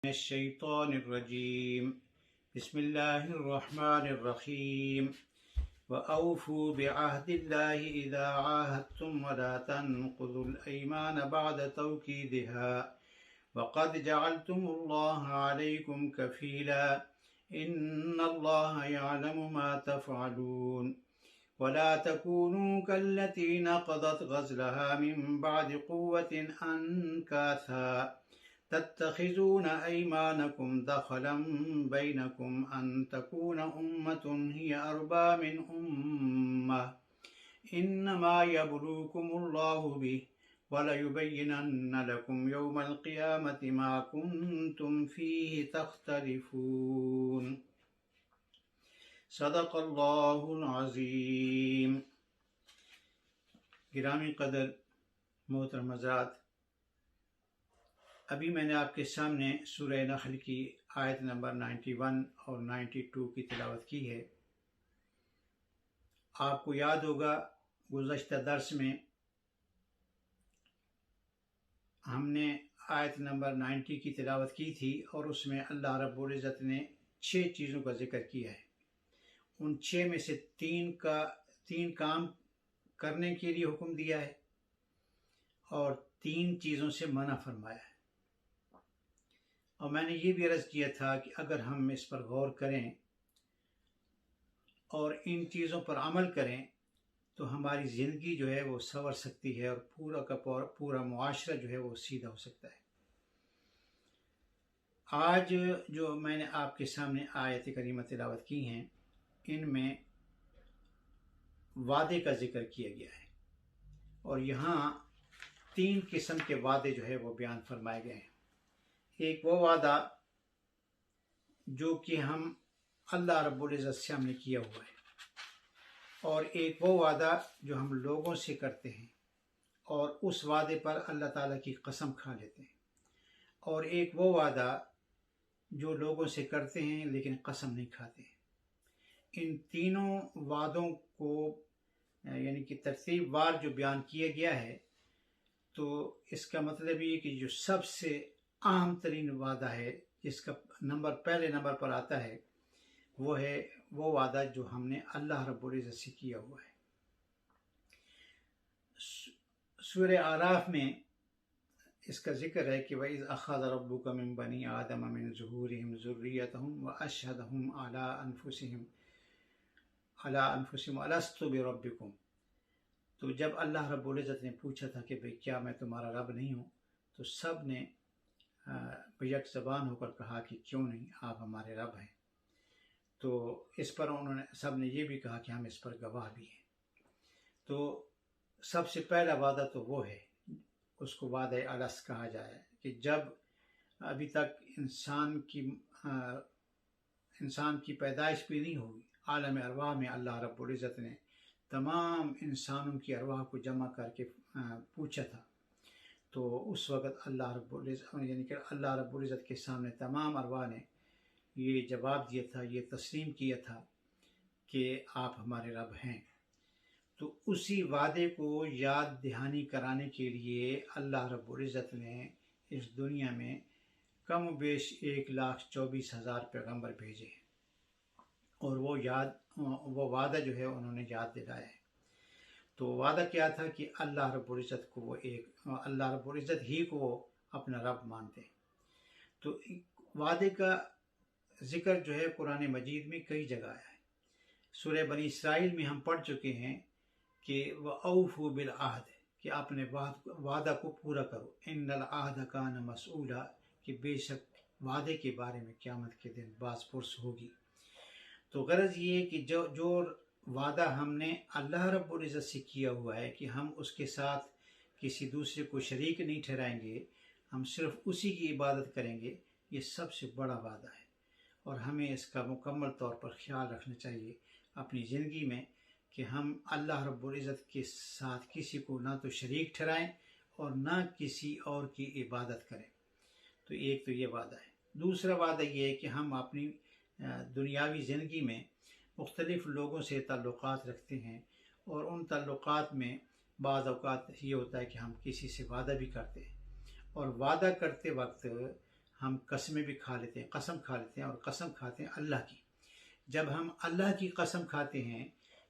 الشيطان الرجيم بسم الله الرحمن الرحيم وأوفوا بعهد الله إذا عاهدتم ولا تنقضوا الأيمان بعد توكيدها وقد جعلتم الله عليكم كفيلا إن الله يعلم ما تفعلون ولا تكونوا كالتي نقضت غزلها من بعد قوة أنكاثا تتخذون أيمانكم دخلا بينكم أن تكون أمة هي أربى من أمة إنما يبلوكم الله به وليبينن لكم يوم القيامة ما كنتم فيه تختلفون صدق اللہ العظیم۔ گرامی قدر محترم حضرات، ابھی میں نے آپ کے سامنے سورہ نحل کی آیت نمبر 91 اور 92 کی تلاوت کی ہے۔ آپ کو یاد ہوگا گزشتہ درس میں ہم نے آیت نمبر 90 کی تلاوت کی تھی اور اس میں اللہ رب العزت نے 6 چیزوں کا ذکر کیا ہے۔ ان 6 میں سے 3 کام کرنے کے لیے حکم دیا ہے اور 3 چیزوں سے منع فرمایا ہے۔ اور میں نے یہ بھی عرض کیا تھا کہ اگر ہم اس پر غور کریں اور ان چیزوں پر عمل کریں تو ہماری زندگی جو ہے وہ سنور سکتی ہے اور پورا کا پورا معاشرہ جو ہے وہ سیدھا ہو سکتا ہے۔ آج جو میں نے آپ کے سامنے آیت کریمہ تلاوت کی ہیں، ان میں وعدے کا ذکر کیا گیا ہے اور یہاں 3 قسم کے وعدے جو ہے وہ بیان فرمائے گئے ہیں۔ ایک وہ وعدہ جو کہ ہم اللہ رب العزت سے ہم نے کیا ہوا ہے، اور ایک وہ وعدہ جو ہم لوگوں سے کرتے ہیں اور اس وعدے پر اللہ تعالیٰ کی قسم کھا لیتے ہیں، اور ایک وہ وعدہ جو لوگوں سے کرتے ہیں لیکن قسم نہیں کھاتے ہیں۔ ان تینوں وعدوں کو یعنی کہ ترتیب وار جو بیان کیا گیا ہے، تو اس کا مطلب یہ کہ جو سب سے اہم ترین وعدہ ہے، جس کا پہلے نمبر پر آتا ہے، وہ ہے وہ وعدہ جو ہم نے اللہ رب العزت سے کیا ہوا ہے۔ سورہ اعراف میں اس کا ذکر ہے کہ وَإِذْ أَخَذَ رَبُّكَ مِن بَنِي آدَمَ مِن ظُهُورِهِمْ ذُرِّيَّتَهُمْ وَأَشْهَدَهُمْ عَلَىٰ أَنفُسِهِمْ أَلَسْتُ بِرَبِّكُمْ۔ تو جب اللہ رب العزت نے پوچھا تھا کہ بھئی کیا میں تمہارا رب نہیں ہوں، تو سب نے یک زبان ہو کر کہا کہ کیوں نہیں، آپ ہمارے رب ہیں۔ تو اس پر انہوں نے سب نے یہ بھی کہا کہ ہم اس پر گواہ بھی ہیں۔ تو سب سے پہلا وعدہ تو وہ ہے، اس کو وعدہ الست کہا جائے کہ جب ابھی تک انسان کی پیدائش بھی نہیں ہوئی، عالم ارواح میں اللہ رب العزت نے تمام انسانوں کی ارواح کو جمع کر کے پوچھا تھا، تو اس وقت اللہ رب العزت کے سامنے تمام ارواح نے یہ جواب دیا تھا، یہ تسلیم کیا تھا کہ آپ ہمارے رب ہیں۔ تو اسی وعدے کو یاد دہانی کرانے کے لیے اللہ رب العزت نے اس دنیا میں کم و بیش 1,24,000 پیغمبر بھیجے ہیں، اور وہ وعدہ جو ہے انہوں نے یاد دلایا ہے۔ تو وعدہ کیا تھا کہ اللہ رب العزت ہی کو اپنا رب مانتے ہیں۔ تو وعدے کا ذکر جو ہے قرآن مجید میں کئی جگہ آیا ہے۔ سورہ بنی اسرائیل میں ہم پڑھ چکے ہیں کہ وَأَوْفُوا بِالْعَهْدِ، کہ اپنے وعدہ کو پورا کرو، إِنَّ الْعَهْدَ كَانَ مَسْئُولًا، کہ بے شک وعدے کے بارے میں قیامت کے دن باز پرس ہوگی۔ تو غرض یہ ہے کہ جو وعدہ ہم نے اللہ رب العزت سے کیا ہوا ہے کہ ہم اس کے ساتھ کسی دوسرے کو شریک نہیں ٹھہرائیں گے، ہم صرف اسی کی عبادت کریں گے، یہ سب سے بڑا وعدہ ہے، اور ہمیں اس کا مکمل طور پر خیال رکھنا چاہیے اپنی زندگی میں کہ ہم اللہ رب العزت کے ساتھ کسی کو نہ تو شریک ٹھہرائیں اور نہ کسی اور کی عبادت کریں۔ تو ایک تو یہ وعدہ ہے۔ دوسرا وعدہ یہ ہے کہ ہم اپنی دنیاوی زندگی میں مختلف لوگوں سے تعلقات رکھتے ہیں، اور ان تعلقات میں بعض اوقات یہ ہوتا ہے کہ ہم کسی سے وعدہ بھی کرتے ہیں، اور وعدہ کرتے وقت ہم قسمیں بھی کھا لیتے ہیں، قسم کھا لیتے ہیں، اور قسم کھاتے ہیں اللہ کی۔ جب ہم اللہ کی قسم کھاتے ہیں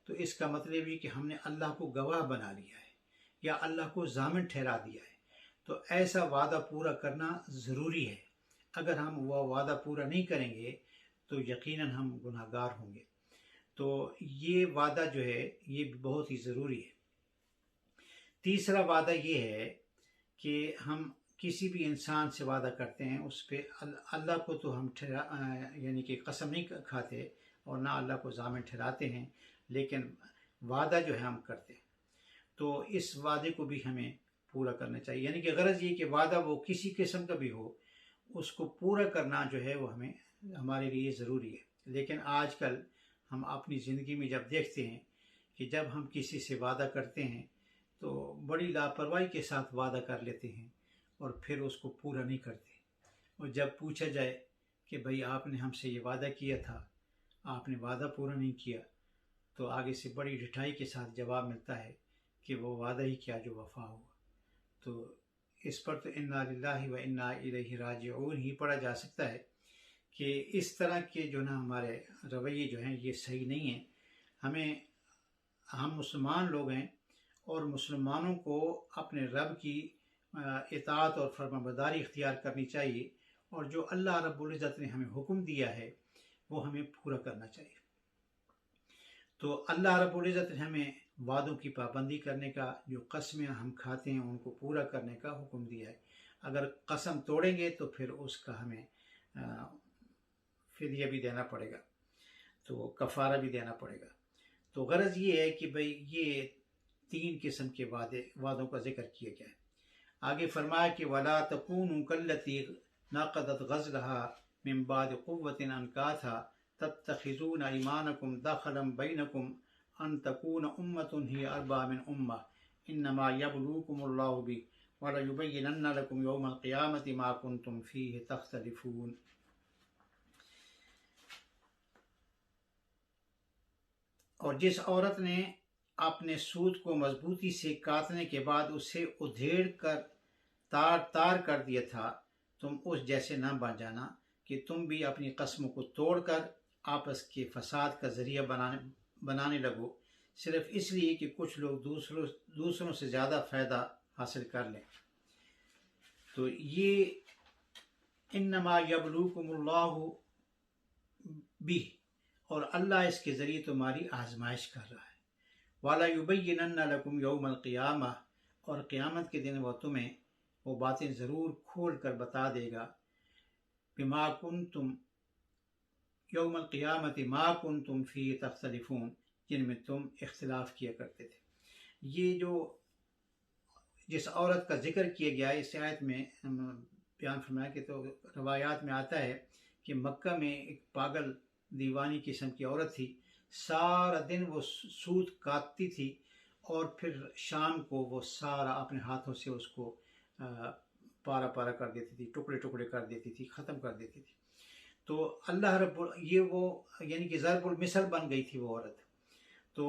تو اس کا مطلب یہ کہ ہم نے اللہ کو گواہ بنا لیا ہے یا اللہ کو ضامن ٹھہرا دیا ہے۔ تو ایسا وعدہ پورا کرنا ضروری ہے۔ اگر ہم وہ وعدہ پورا نہیں کریں گے تو یقیناً ہم گناہ گار ہوں گے۔ تو یہ وعدہ جو ہے یہ بہت ہی ضروری ہے۔ تیسرا وعدہ یہ ہے کہ ہم کسی بھی انسان سے وعدہ کرتے ہیں، اس پہ اللہ کو تو ہم یعنی کہ قسم نہیں کھاتے اور نہ اللہ کو ضامن ٹھہراتے ہیں، لیکن وعدہ جو ہے ہم کرتے ہیں۔ تو اس وعدے کو بھی ہمیں پورا کرنا چاہیے، یعنی کہ غرض یہ کہ وعدہ وہ کسی قسم کا بھی ہو، اس کو پورا کرنا جو ہے وہ ہمارے لیے ضروری ہے۔ لیکن آج کل ہم اپنی زندگی میں جب دیکھتے ہیں کہ جب ہم کسی سے وعدہ کرتے ہیں تو بڑی لاپرواہی کے ساتھ وعدہ کر لیتے ہیں اور پھر اس کو پورا نہیں کرتے، اور جب پوچھا جائے کہ بھئی آپ نے ہم سے یہ وعدہ کیا تھا، آپ نے وعدہ پورا نہیں کیا، تو آگے سے بڑی ڈٹھائی کے ساتھ جواب ملتا ہے کہ وہ وعدہ ہی کیا جو وفا ہوا۔ تو اس پر تو انا للہ و انا الیہ راجعون ہی پڑھا جا سکتا ہے کہ اس طرح کے جو نا ہمارے رویے جو ہیں یہ صحیح نہیں ہیں۔ ہم مسلمان لوگ ہیں اور مسلمانوں کو اپنے رب کی اطاعت اور فرمانبرداری اختیار کرنی چاہیے، اور جو اللہ رب العزت نے ہمیں حکم دیا ہے وہ ہمیں پورا کرنا چاہیے۔ تو اللہ رب العزت نے ہمیں وعدوں کی پابندی کرنے کا، جو قسمیں ہم کھاتے ہیں ان کو پورا کرنے کا حکم دیا ہے۔ اگر قسم توڑیں گے تو پھر اس کا ہمیں فدیہ بھی دینا پڑے گا، تو کفارہ بھی دینا پڑے گا۔ تو غرض یہ ہے کہ بھئی یہ 3 قسم کے وعدوں کا ذکر کیا گیا ہے۔ آگے فرمایا کہ وَلَا تَكُونُوا كَالَّتِي نَقَضَتْ غَزْلَهَا مِن بَعْدِ قُوَّةٍ أَنْكَاثًا تَتَّخِذُونَ أَيْمَانَكُمْ دَخَلًا بَيْنَكُمْ أَن تَكُونَ أُمَّةٌ هِيَ أَرْبَىٰ مِنْ أُمَّةٍ إِنَّمَا يَبْلُوكُمُ اللَّهُ بِهِ وَلَيُبَيِّنَنَّ لَكُمْ يَوْمَ الْقِيَامَةِ مَا كُنتُمْ فِيهِ تَخْتَلِفُونَ۔ اور جس عورت نے اپنے سود کو مضبوطی سے کاٹنے کے بعد اسے ادھیڑ کر تار کر دیا تھا، تم اس جیسے نہ بن جانا کہ تم بھی اپنی قسموں کو توڑ کر آپس کے فساد کا ذریعہ بنانے لگو، صرف اس لیے کہ کچھ لوگ دوسروں سے زیادہ فائدہ حاصل کر لیں۔ تو یہ انما یبلوکم اللہ بھی، اور اللہ اس کے ذریعے تمہاری آزمائش کر رہا ہے۔ وَلَيُبَيِّنَنَّ لَكُمْ يَوْمَ الْقِيَامَةِ، اور قیامت کے دن وہ تمہیں وہ باتیں ضرور کھول کر بتا دے گا، بِمَا كُنْتُمْ یوم القیامت ما کنتم فیہ تختلفون، جن میں تم اختلاف کیا کرتے تھے۔ یہ جو جس عورت کا ذکر کیا گیا ہے اس آیت میں بیان فرمایا کہ تو روایات میں آتا ہے کہ مکہ میں ایک پاگل دیوانی قسم کی عورت تھی، سارا دن وہ سود کاٹتی تھی اور پھر شام کو وہ سارا اپنے ہاتھوں سے اس کو پارا پارا کر دیتی تھی، ٹکڑے ٹکڑے کر دیتی تھی، ختم کر دیتی تھی۔ تو اللہ یعنی کہ ضرب المثل بن گئی تھی وہ عورت۔ تو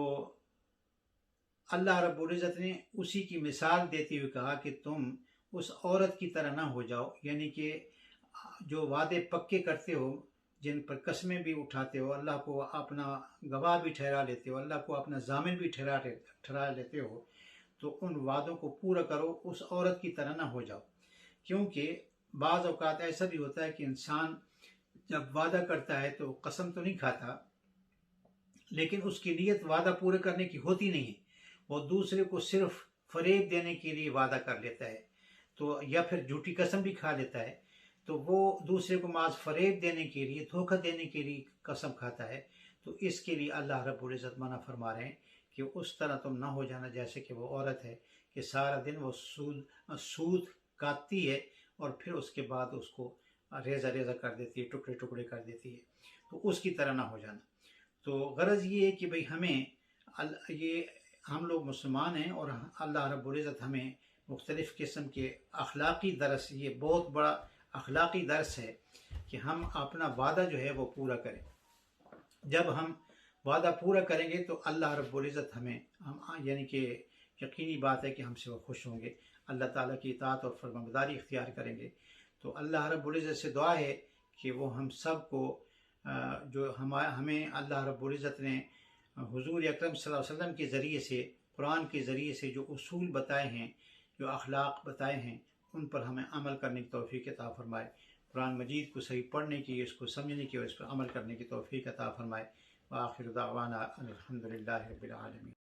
اللہ رب العزت نے اسی کی مثال دیتے ہوئے کہا کہ تم اس عورت کی طرح نہ ہو جاؤ، یعنی کہ جو وعدے پکے کرتے ہو، جن پر قسمیں بھی اٹھاتے ہو، اللہ کو اپنا گواہ بھی ٹھہرا لیتے ہو، اللہ کو اپنا ضامن بھی ٹھہرا لیتے ہو، تو ان وعدوں کو پورا کرو، اس عورت کی طرح نہ ہو جاؤ۔ کیونکہ بعض اوقات ایسا بھی ہوتا ہے کہ انسان جب وعدہ کرتا ہے تو قسم تو نہیں کھاتا، لیکن اس کی نیت وعدہ پورے کرنے کی ہوتی نہیں ہے، وہ دوسرے کو صرف فریب دینے کے لیے وعدہ کر لیتا ہے، تو یا پھر جھوٹی قسم بھی کھا لیتا ہے، تو وہ دوسرے کو محض فریب دینے کے لیے، دھوکہ دینے کے لیے قسم کھاتا ہے۔ تو اس کے لیے اللہ رب العزت منع فرما رہے ہیں کہ اس طرح تم نہ ہو جانا جیسے کہ وہ عورت ہے کہ سارا دن وہ سود کاٹتی ہے اور پھر اس کے بعد اس کو ریزہ ریزہ کر دیتی ہے، ٹکڑے ٹکڑے کر دیتی ہے، تو اس کی طرح نہ ہو جانا۔ تو غرض یہ ہے کہ بھئی ہم لوگ مسلمان ہیں اور اللہ رب العزت ہمیں مختلف قسم کے اخلاقی درس، یہ بہت بڑا اخلاقی درس ہے کہ ہم اپنا وعدہ جو ہے وہ پورا کریں۔ جب ہم وعدہ پورا کریں گے تو اللہ رب العزت یعنی کہ یقینی بات ہے کہ ہم سے وہ خوش ہوں گے، اللہ تعالیٰ کی اطاعت اور فرمانبرداری اختیار کریں گے۔ تو اللہ رب العزت سے دعا ہے کہ وہ ہم سب کو جو ہمیں اللہ رب العزت نے حضور اکرم صلی اللہ علیہ وسلم کے ذریعے سے، قرآن کے ذریعے سے جو اصول بتائے ہیں، جو اخلاق بتائے ہیں، ان پر ہمیں عمل کرنے کی توفیق عطا فرمائے۔ قرآن مجید کو صحیح پڑھنے کی، اس کو سمجھنے کی اور اس پر عمل کرنے کی توفیق عطا فرمائے۔ وآخر دعوانا الحمد للہ رب العالمین۔